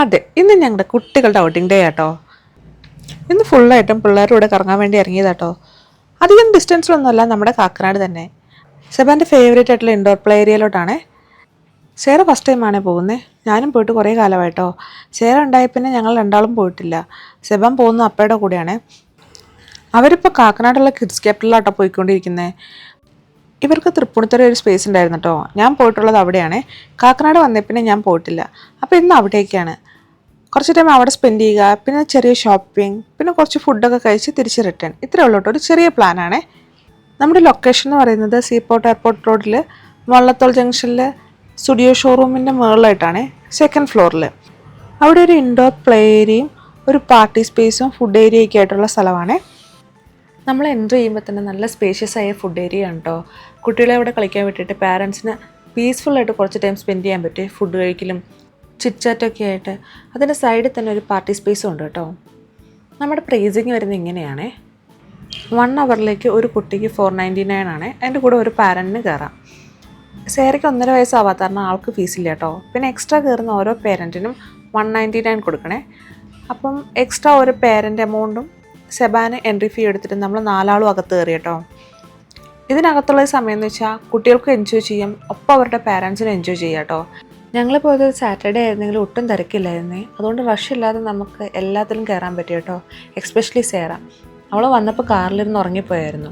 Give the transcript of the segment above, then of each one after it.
അതെ, ഇന്ന് ഞങ്ങളുടെ കുട്ടികളുടെ ഔട്ടിംഗ് ഡേ ആട്ടോ. ഇന്ന് ഫുള്ളായിട്ടും പിള്ളേരുടെ കൂടെ കറങ്ങാൻ വേണ്ടി ഇറങ്ങിയതാട്ടോ. അധികം ഡിസ്റ്റൻസിലൊന്നുമല്ല, നമ്മുടെ കാക്കനാട് തന്നെ. സെബാൻ്റെ ഫേവറേറ്റ് ആയിട്ടുള്ള ഇൻഡോർ പ്ലേ ഏരിയയിലോട്ടാണേ. സേറ ഫസ്റ്റ് ടൈമാണേ പോകുന്നത്. ഞാനും പോയിട്ട് കുറേ കാലമായിട്ടോ. സേറ ഉണ്ടായി പിന്നെ ഞങ്ങൾ രണ്ടാളും പോയിട്ടില്ല. സെബാൻ പോകുന്ന അപ്പയുടെ കൂടെയാണ്. അവരിപ്പോൾ കാക്കനാടുള്ള കിഡ്സ് ക്യാപിറ്റലിലാട്ടോ പോയിക്കൊണ്ടിരിക്കുന്നത്. ഇവർക്ക് തൃപ്പൂണിത്തുറ ഒരു സ്പേസ് ഉണ്ടായിരുന്നു കേട്ടോ. ഞാൻ പോയിട്ടുള്ളത് അവിടെയാണ്. കാക്കനാട് വന്നേ പിന്നെ ഞാൻ പോയിട്ടില്ല. അപ്പോൾ ഇന്ന് അവിടേക്കാണ്. കുറച്ച് ടൈം അവിടെ സ്പെൻഡ് ചെയ്യുക, പിന്നെ ചെറിയ ഷോപ്പിംഗ്, പിന്നെ കുറച്ച് ഫുഡൊക്കെ കഴിച്ച് തിരിച്ച് റിട്ടേൺ. ഇത്രയേ ഉള്ളൂ കേട്ടോ, ഒരു ചെറിയ പ്ലാനാണ്. നമ്മുടെ ലൊക്കേഷൻ എന്ന് പറയുന്നത് സീപോർട്ട് എയർപോർട്ട് റോഡിൽ വള്ളത്തോൾ ജംഗ്ഷനിൽ സ്റ്റുഡിയോ ഷോറൂമിൻ്റെ മുകളിലായിട്ടാണ്, സെക്കൻഡ് ഫ്ലോറിൽ. അവിടെ ഒരു ഇൻഡോർ പ്ലേ ഏരിയയും ഒരു പാർട്ടി സ്പേസും ഫുഡ് ഏരിയയൊക്കെ ആയിട്ടുള്ള സ്ഥലമാണ്. നമ്മൾ എൻജോയ് ചെയ്യുമ്പോൾ തന്നെ നല്ല സ്പേഷ്യസ് ആയ ഫുഡ് ഏരിയ ആണ് കേട്ടോ. കുട്ടികളെ അവിടെ കളിക്കാൻ വിട്ടിട്ട് പാരൻസിന് പീസ്ഫുള്ളായിട്ട് കുറച്ച് ടൈം സ്പെൻഡ് ചെയ്യാൻ പറ്റും, ഫുഡ് കഴിക്കലും ചിറ്റ്ചാറ്റൊക്കെ ആയിട്ട്. അതിൻ്റെ സൈഡിൽ തന്നെ ഒരു പാർട്ടി സ്പേസും ഉണ്ട് കേട്ടോ. നമ്മുടെ പ്രൈസിങ് വരുന്നത് ഇങ്ങനെയാണ്. 1 അവറിലേക്ക് ഒരു കുട്ടിക്ക് 499 ആണ്. അതിൻ്റെ കൂടെ ഒരു പാരൻറ്റിന് കയറാം. സേറയ്ക്ക് 1.5 വയസ്സാവാത്ത കാരണം ആൾക്ക് ഫീസില്ല കേട്ടോ. പിന്നെ എക്സ്ട്രാ കയറുന്ന ഓരോ പേരൻറ്റിനും 199 കൊടുക്കണേ. അപ്പം എക്സ്ട്രാ ഒരു പേരൻ്റ് എമൗണ്ടും സെബാന് എൻട്രി ഫീ എടുത്തിട്ട് നമ്മൾ 4 ആളും അകത്ത് കയറി കേട്ടോ. ഇതിനകത്തുള്ള സമയം എന്ന് വെച്ചാൽ കുട്ടികൾക്ക് എൻജോയ് ചെയ്യാം, ഒപ്പം അവരുടെ പാരൻസിനും എൻജോയ് ചെയ്യാം കേട്ടോ. ഞങ്ങൾ പോയത് സാറ്റർഡേ ആയിരുന്നെങ്കിൽ ഒട്ടും തിരക്കില്ലായിരുന്നേ. അതുകൊണ്ട് റഷ് ഇല്ലാതെ നമുക്ക് എല്ലാത്തിലും കയറാൻ പറ്റും കേട്ടോ. എക്സ്പെഷ്യലി സേറ, അവൾ വന്നപ്പോൾ കാറിലിരുന്ന് ഉറങ്ങിപ്പോയായിരുന്നു.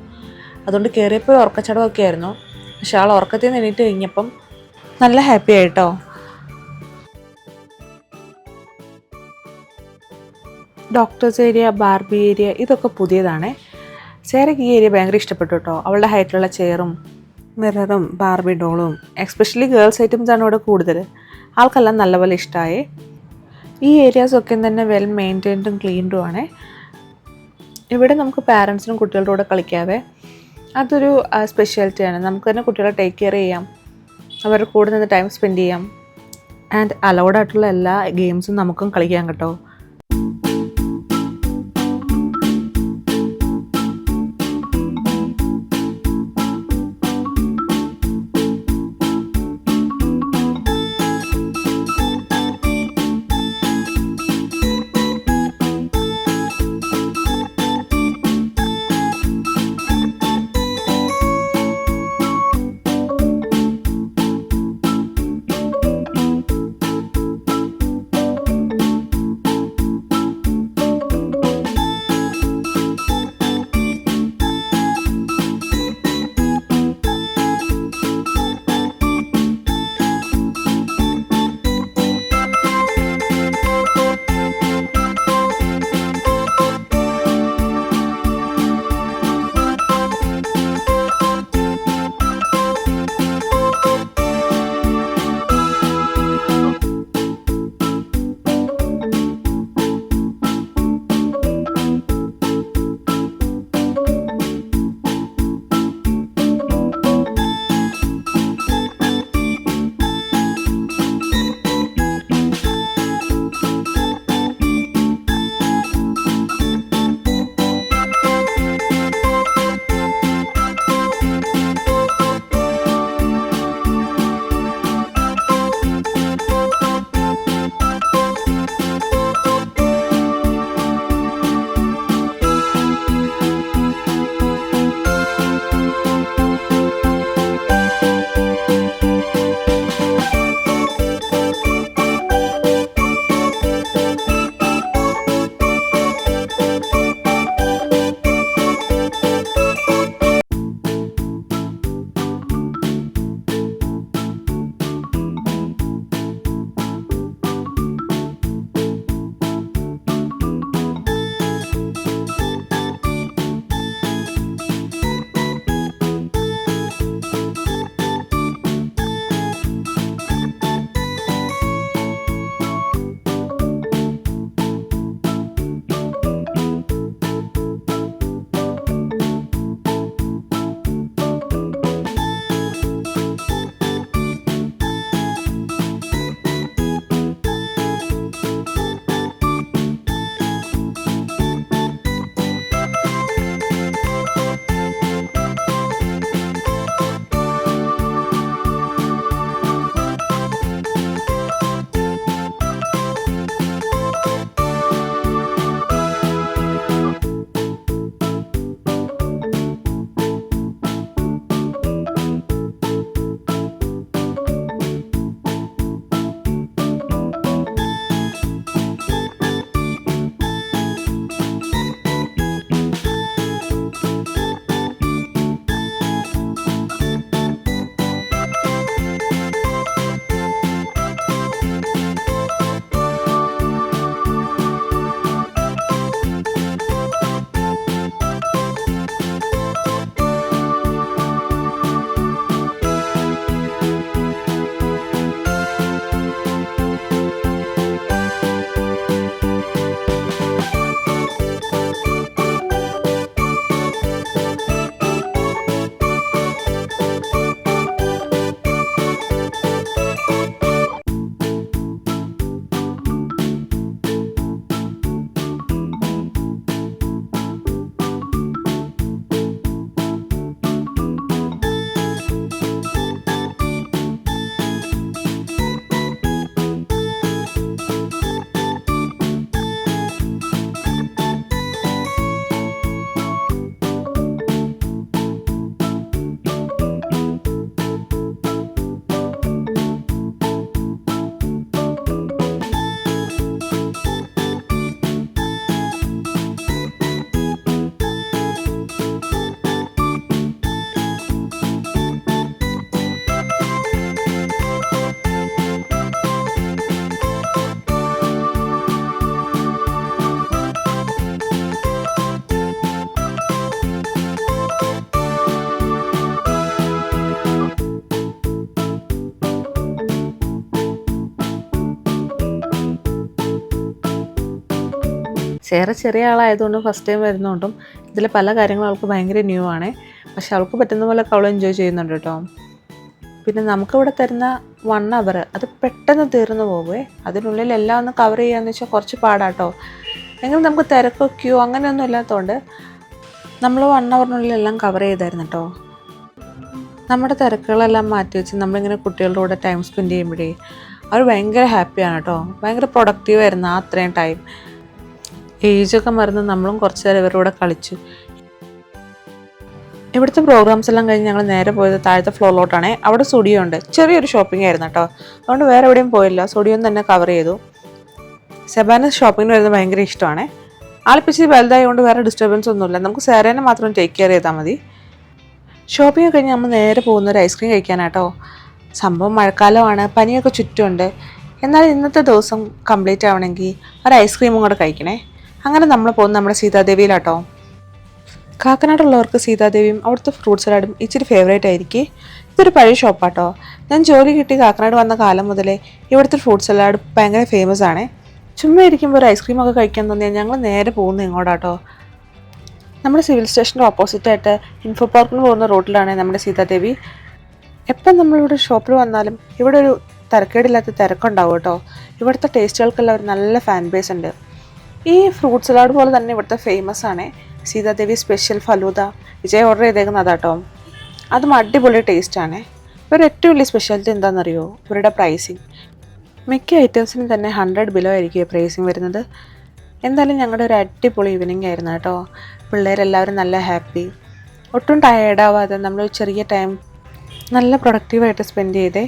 അതുകൊണ്ട് കയറിയപ്പോൾ ഉറക്കച്ചടമൊക്കെ ആയിരുന്നു. പക്ഷെ ആൾ ഉറക്കത്തിൽ നിന്ന് എണീറ്റ് കഴിഞ്ഞപ്പം നല്ല ഹാപ്പി ആയിട്ടോ. ഡോക്ടേഴ്സ് ഏരിയ, ബാർബി ഏരിയ ഇതൊക്കെ പുതിയതാണ്. സേറയ്ക്ക് ഈ ഏരിയ ഭയങ്കര ഇഷ്ടപ്പെട്ടു കേട്ടോ. അവളുടെ ഹൈറ്റിലുള്ള ചെയറും മിററും ബാർബി ഡോളും എക്സ്പെഷ്യലി ഗേൾസ് ഐറ്റംസാണ് ഇവിടെ കൂടുതൽ. ആൾക്കെല്ലാം നല്ലപോലെ ഇഷ്ടമായി. ഈ ഏരിയാസൊക്കെ തന്നെ വെൽ മെയിൻറ്റൈൻഡും ക്ലീൻഡും ആണ്. ഇവിടെ നമുക്ക് പാരൻസിനും കുട്ടികളുടെ കൂടെ കളിക്കാതെ, അതൊരു സ്പെഷ്യാലിറ്റിയാണ്. നമുക്ക് തന്നെ കുട്ടികളെ ടേക്ക് കെയർ ചെയ്യാം, അവരുടെ കൂടെ നിന്ന് ടൈം സ്പെൻഡ് ചെയ്യാം. ആൻഡ് അലൗഡ് ആയിട്ടുള്ള എല്ലാ ഗെയിംസും നമുക്കും കളിക്കാം കേട്ടോ. ചെറിയ ആളായതുകൊണ്ട് ഫസ്റ്റ് ടൈം വരുന്നതുകൊണ്ടും ഇതിലെ പല കാര്യങ്ങളും അവൾക്ക് ഭയങ്കര ന്യൂ ആണ്. പക്ഷെ അവൾക്ക് പറ്റുന്ന പോലെയൊക്കെ അവൾ എൻജോയ് ചെയ്യുന്നുണ്ട് കേട്ടോ. പിന്നെ നമുക്കിവിടെ തരുന്ന 1 അവർ അത് പെട്ടെന്ന് തീർന്നു പോകുമേ. അതിനുള്ളിൽ എല്ലാം ഒന്ന് കവർ ചെയ്യാന്ന് വെച്ചാൽ കുറച്ച് പാടാട്ടോ. എങ്കിലും നമുക്ക് തിരക്കോ ക്യൂ അങ്ങനെയൊന്നും ഇല്ലാത്തതുകൊണ്ട് നമ്മൾ 1 അവറിനുള്ളിൽ എല്ലാം കവർ ചെയ്തായിരുന്നു കേട്ടോ. നമ്മുടെ തിരക്കുകളെല്ലാം മാറ്റി വെച്ച് നമ്മളിങ്ങനെ കുട്ടികളുടെ കൂടെ ടൈം സ്പെൻഡ് ചെയ്യുമ്പോഴേ അവർ ഭയങ്കര ഹാപ്പിയാണ് കേട്ടോ. ഭയങ്കര പ്രൊഡക്റ്റീവായിരുന്നു ആ അത്രയും ടൈം. ഏജൊക്കെ മറന്ന് നമ്മളും കുറച്ച് നേരം ഇവരുടെ കൂടെ കളിച്ചു. ഇവിടുത്തെ പ്രോഗ്രാംസ് എല്ലാം കഴിഞ്ഞ് ഞങ്ങൾ നേരെ പോയത് താഴത്തെ ഫ്ലോറിലോട്ടാണ്. അവിടെ സ്റ്റുഡിയോ ഉണ്ട്. ചെറിയൊരു ഷോപ്പിംഗ് ആയിരുന്നു കേട്ടോ. അതുകൊണ്ട് വേറെ എവിടെയും പോയില്ല, സ്റ്റുഡിയോ തന്നെ കവർ ചെയ്തു. സെബാന് ഷോപ്പിങ്ങിന് വരുന്നത് ഭയങ്കര ഇഷ്ടമാണ്. ആളിപ്പിച്ച് വലുതായതുകൊണ്ട് വേറെ ഡിസ്റ്റർബൻസ് ഒന്നുമില്ല. നമുക്ക് സാരേനെ മാത്രം ടേക്ക് കെയർ ചെയ്താൽ മതി. ഷോപ്പിംഗ് കഴിഞ്ഞ് നമ്മൾ നേരെ പോകുന്ന ഒരു ഐസ്ക്രീം കഴിക്കാനാട്ടോ. സംഭവം മഴക്കാലമാണ്, പനിയൊക്കെ ചുറ്റുമുണ്ട്. എന്നാൽ ഇന്നത്തെ ദിവസം കംപ്ലീറ്റ് ആവണമെങ്കിൽ ഒരു ഐസ്ക്രീമും കൂടെ കഴിക്കണേ. അങ്ങനെ നമ്മൾ പോകുന്നത് നമ്മുടെ സീതാദേവിയിലാട്ടോ. കാക്കനാടുള്ളവർക്ക് സീതാദേവിയും അവിടുത്തെ ഫ്രൂട്ട് സലാഡും ഇച്ചിരി ഫേവറേറ്റ് ആയിരിക്കും. ഇതൊരു പഴയ ഷോപ്പാട്ടോ. ഞാൻ ജോലി കിട്ടി കാക്കനാട് വന്ന കാലം മുതലേ ഇവിടുത്തെ ഫ്രൂട്ട് സലാഡ് ഭയങ്കര ഫേമസ് ആണ്. ചുമ്മാ ഇരിക്കുമ്പോൾ ഒരു ഐസ്ക്രീമൊക്കെ കഴിക്കാൻ തോന്നിയാൽ ഞങ്ങൾ നേരെ പോകുന്നത് ഇങ്ങോട്ടാട്ടോ. നമ്മുടെ സിവിൽ സ്റ്റേഷൻ്റെ ഓപ്പോസിറ്റായിട്ട് ഇൻഫോ പാർക്കിന് പോകുന്ന റോഡിലാണ് നമ്മുടെ സീതാദേവി. എപ്പം നമ്മളിവിടെ ഷോപ്പിൽ വന്നാലും ഇവിടെ ഒരു തിരക്കേടില്ലാത്ത തിരക്കുണ്ടാവും കേട്ടോ. ഇവിടുത്തെ ടേസ്റ്റുകൾക്കെല്ലാം ഒരു നല്ല ഫാൻ ബേസ് ഉണ്ട്. ഈ ഫ്രൂട്ട് സലാഡ് പോലെ തന്നെ ഇവിടുത്തെ ഫേമസ് ആണ് സീതാദേവി സ്പെഷ്യൽ ഫലൂദ. വിജയ് ഓർഡർ ചെയ്തേക്കുന്നതാട്ടോ. അതും അടിപൊളി ടേസ്റ്റാണ്. ഇവരുടെ ഏറ്റവും വലിയ സ്പെഷ്യാലിറ്റി എന്താണെന്നറിയോ? ഇവരുടെ പ്രൈസിങ്. മിക്ക ഐറ്റംസിനും തന്നെ 100 ബിലോ ആയിരിക്കും പ്രൈസിങ് വരുന്നത്. എന്തായാലും ഞങ്ങളുടെ ഒരു അടിപൊളി ഈവനിങ് ആയിരുന്നു കേട്ടോ. പിള്ളേരെല്ലാവരും നല്ല ഹാപ്പി, ഒട്ടും ടയേർഡാവാതെ നമ്മൾ ചെറിയ ടൈം നല്ല പ്രൊഡക്റ്റീവായിട്ട് സ്പെൻഡ് ചെയ്തേ.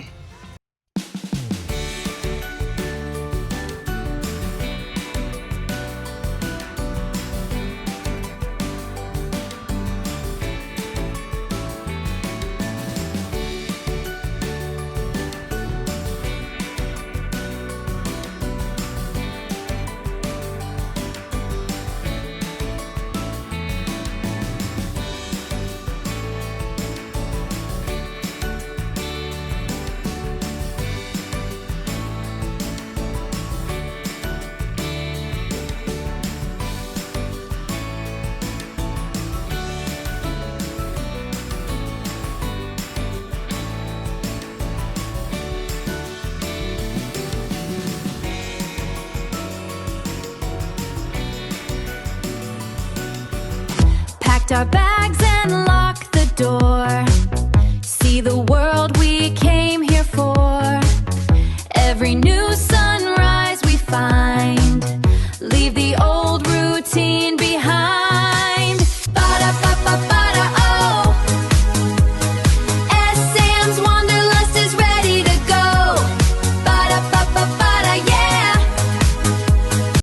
Packed our bags and locked the door. See the world we came